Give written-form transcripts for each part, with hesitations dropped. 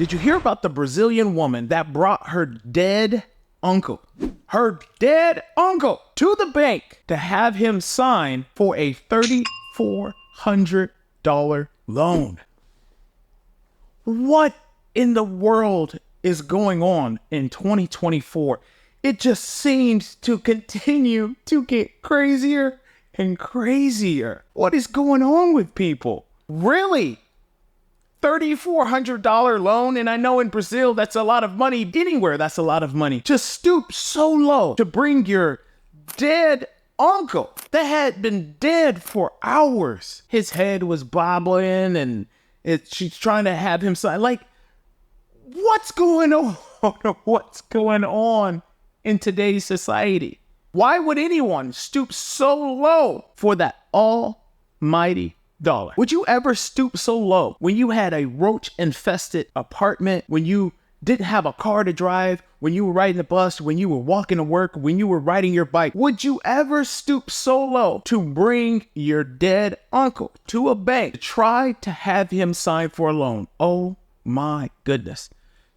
Did you hear about the Brazilian woman that brought her dead uncle to the bank to have him sign for a $3,400 loan? What in the world is going on in 2024? It just seems to continue to get crazier and crazier. What is going on with people? Really? $3,400 loan? And I know in Brazil, that's a lot of money. Anywhere, that's a lot of money. Just stoop so low to bring your dead uncle that had been dead for hours. His head was bobbling and she's trying to have him sign. Like, what's going on? What's going on in today's society? Why would anyone stoop so low for that almighty dollar? Would you ever stoop so low when you had a roach-infested apartment, when you didn't have a car to drive, when you were riding the bus, when you were walking to work, when you were riding your bike? Would you ever stoop so low to bring your dead uncle to a bank to try to have him sign for a loan? Oh my goodness.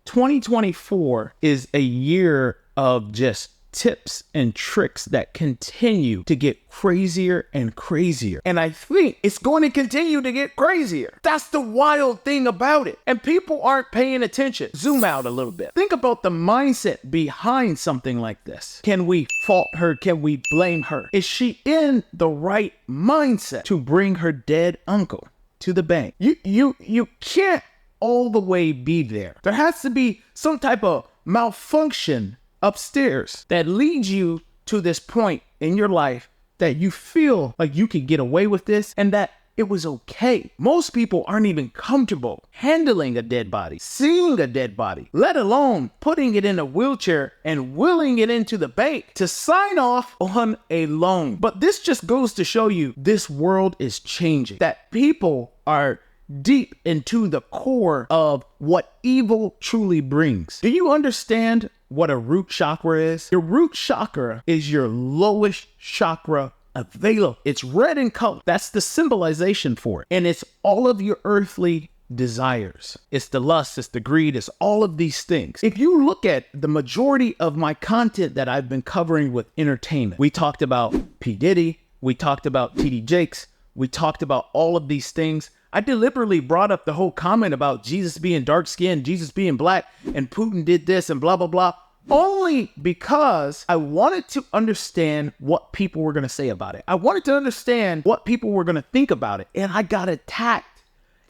2024 is a year of just tips and tricks that continue to get crazier and crazier. And I think it's going to continue to get crazier. That's the wild thing about it. And people aren't paying attention. Zoom out a little bit. Think about the mindset behind something like this. Can we fault her? Can we blame her? Is she in the right mindset to bring her dead uncle to the bank? You can't all the way be there. There has to be some type of malfunction upstairs that leads you to this point in your life that you feel like you could get away with this and that it was okay. Most people aren't even comfortable handling a dead body, seeing a dead body, let alone putting it in a wheelchair and wheeling it into the bank to sign off on a loan. But this just goes to show you this world is changing, that people are deep into the core of what evil truly brings. Do you understand what a root chakra is? Your root chakra is your lowest chakra available. It's red in color. That's the symbolization for it. And it's all of your earthly desires. It's the lust, it's the greed, it's all of these things. If you look at the majority of my content that I've been covering with entertainment, we talked about P. Diddy, we talked about TD Jakes, we talked about all of these things. I deliberately brought up the whole comment about Jesus being dark skinned, Jesus being black, and Putin did this and blah, blah, blah, only because I wanted to understand what people were going to say about it. I wanted to understand what people were going to think about it. And I got attacked.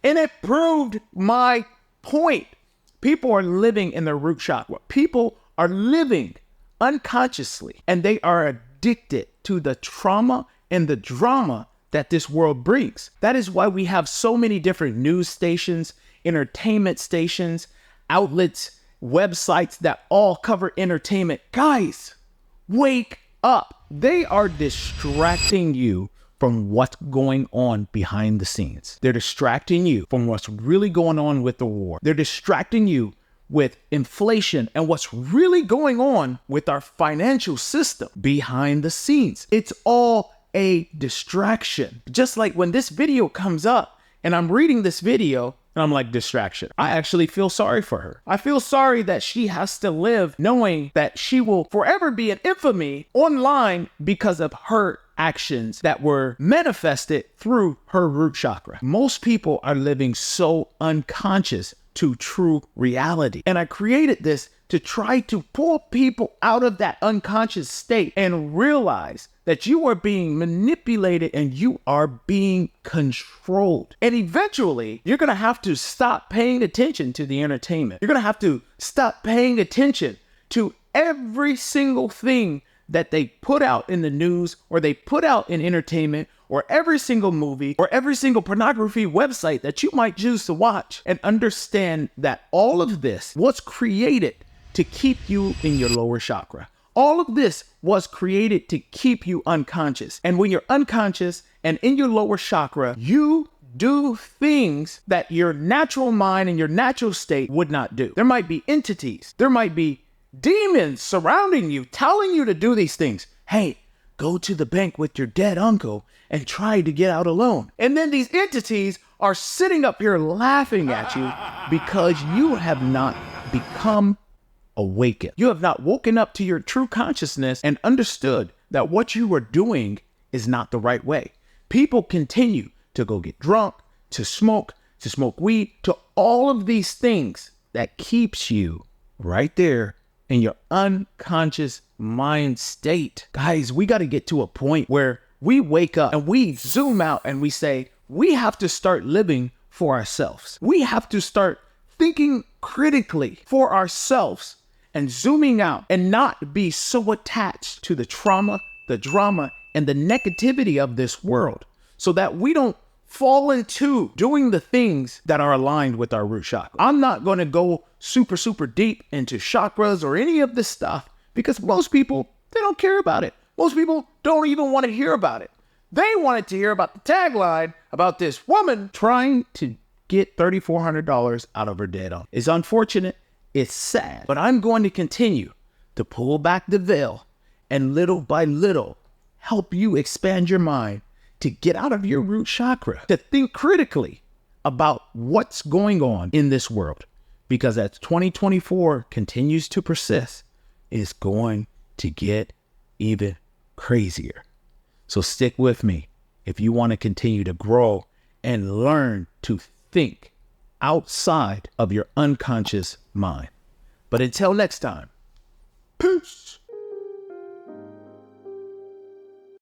And it proved my point. People are living in their root chakra. People are living unconsciously, and they are addicted to the trauma and the drama that this world brings. That is why we have so many different news stations, entertainment stations, outlets, websites that all cover entertainment. Guys, wake up. They are distracting you from what's going on behind the scenes. They're distracting you from what's really going on with the war. They're distracting you with inflation and what's really going on with our financial system behind the scenes. It's all a distraction. Just like when this video comes up and I'm reading this video and I'm like, distraction. I actually feel sorry for her. I feel sorry that she has to live knowing that she will forever be in infamy online because of her actions that were manifested through her root chakra. Most people are living so unconscious to true reality. And I created this to try to pull people out of that unconscious state and realize that you are being manipulated and you are being controlled. And eventually, you're going to have to stop paying attention to the entertainment. You're going to have to stop paying attention to every single thing that they put out in the news or they put out in entertainment or every single movie or every single pornography website that you might choose to watch, and understand that all of this was created to keep you in your lower chakra. All of this was created to keep you unconscious. And when you're unconscious and in your lower chakra, you do things that your natural mind and your natural state would not do. There might be entities, there might be demons surrounding you, telling you to do these things. Hey, go to the bank with your dead uncle and try to get out a loan. And then these entities are sitting up here laughing at you because you have not become awakened. You have not woken up to your true consciousness and understood that what you are doing is not the right way. People continue to go get drunk, to smoke weed, to all of these things that keeps you right there in your unconscious mind state. Guys, we got to get to a point where we wake up and we zoom out and we say, we have to start living for ourselves. We have to start thinking critically for ourselves and zooming out and not be so attached to the trauma, the drama, and the negativity of this world so that we don't fall into doing the things that are aligned with our root chakra. I'm not going to go super deep into chakras or any of this stuff because most people, they don't care about it. Most people don't even want to hear about it. They wanted to hear about the tagline about this woman trying to get $3,400 out of her dead uncle. It's unfortunate. It's sad. But I'm going to continue to pull back the veil and little by little help you expand your mind to get out of your root chakra, to think critically about what's going on in this world. Because as 2024 continues to persist, it's going to get even crazier. So stick with me if you want to continue to grow and learn to think outside of your unconscious mind. But until next time, peace.